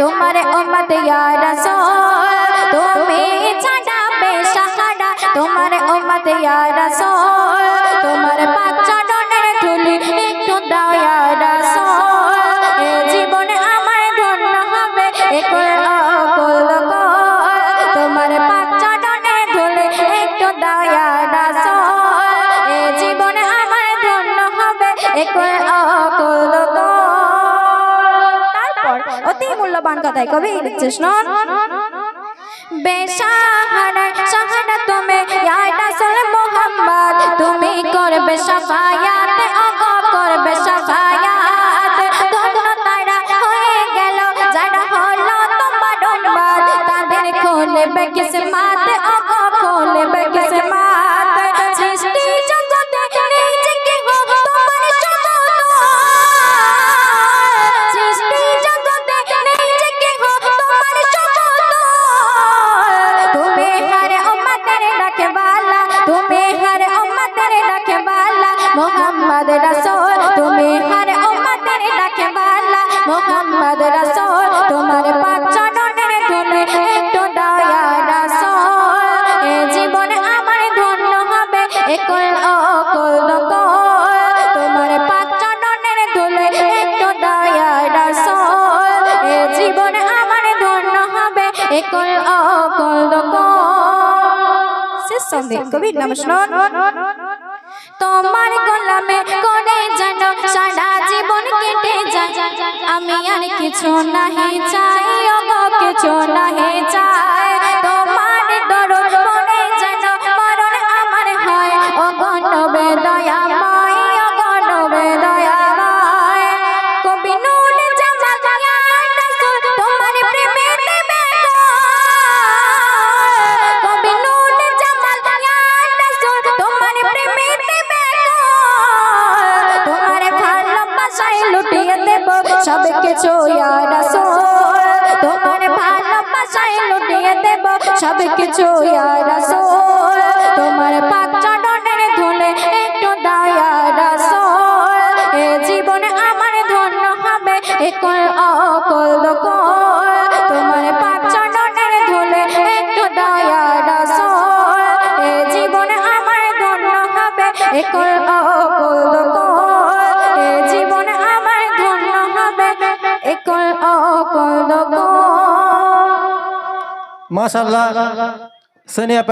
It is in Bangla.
তোমার উম্মত ইয়া রাসূল তুমি ছাড়া বেসাহারা তোমার উম্মত ইয়া রাসূল তোমার পাক চরণের ধুলি একটু দাও ইয়া রাসূল এ জীবনে আমার ধন্য হবে একল অকল তোমার পাক চরণের ধুলি একটু দাও ইয়া রাসূল এ জীবনে আমার ধন্য হবে একল অকল অতি মূল্যবান কথাই কবি লিখছে শুনুন বেসাহারা সাহারা তুমি ইয়া রাসূল মুহাম্মদ তুমি করবে শাফায়াত ওগো করবে শাফায়াত ধন্য তারা হয়ে গেল যারা হলো তোমার উম্মত তাদের খুলবে কিসমত ওগো খুলবে কিসমত সৃষ্টি জগতে নিজেকে হো তোমার সমত সৃষ্টি জগতে নিজেকে হো তোমার সমত তুমি হর উম্মতের রখবালা তুমি হর উম্মতের রখবালা মুহাম্মদ রাসূল তুমি হর উম্মতের রখবালা মুহাম্মদ রাসূল তোমার পাক চরণের ধুলি একটু দাও ইয়া রাসূল এ জীবন আমার ধন্য হবে একল অকল তোমার পাক চরণের ধুলি একটু দাও ইয়া রাসূল এ জীবন আমার ধন্য হবে একল অকল শেষ সন্ধে কবির নাম শুনুন তোমার গোলামে করে যেন সারা জীবন কেটে যায় আমি আর কিছু নাহি চাই ওগো কিছু নাহি চাই তোমার দরদ মনে যেন মরণ আমার হয় ওগো নবে দয়াময় ওগো নবে দয়াময় কবি নূর জামাল ইয়া রাসূল তোমার প্রেমেতে বেগল কবি নূর জামাল ইয়া রাসূল তোমার প্রেমেতে তোমার ভালোবাসায় লুটিয়ে দেব সব কিছু ইয়া রাসূল তোমার ভালোবাসায় লুটিয়ে দেব সব কিছু ইয়া রাসূল তোমার পাক চরণের ধুলি একটু দাও ইয়া রাসূল এ জীবনে আমার ধন্য হবে একল অকল তোমার পাক চরণের ধুলি একটু দাও ইয়া রাসূল এ জীবনে আমার ধন্য হবে একল অকল জীবন আমার ধন্য হবে একল অকল মাশাআল্লাহ সানিয়া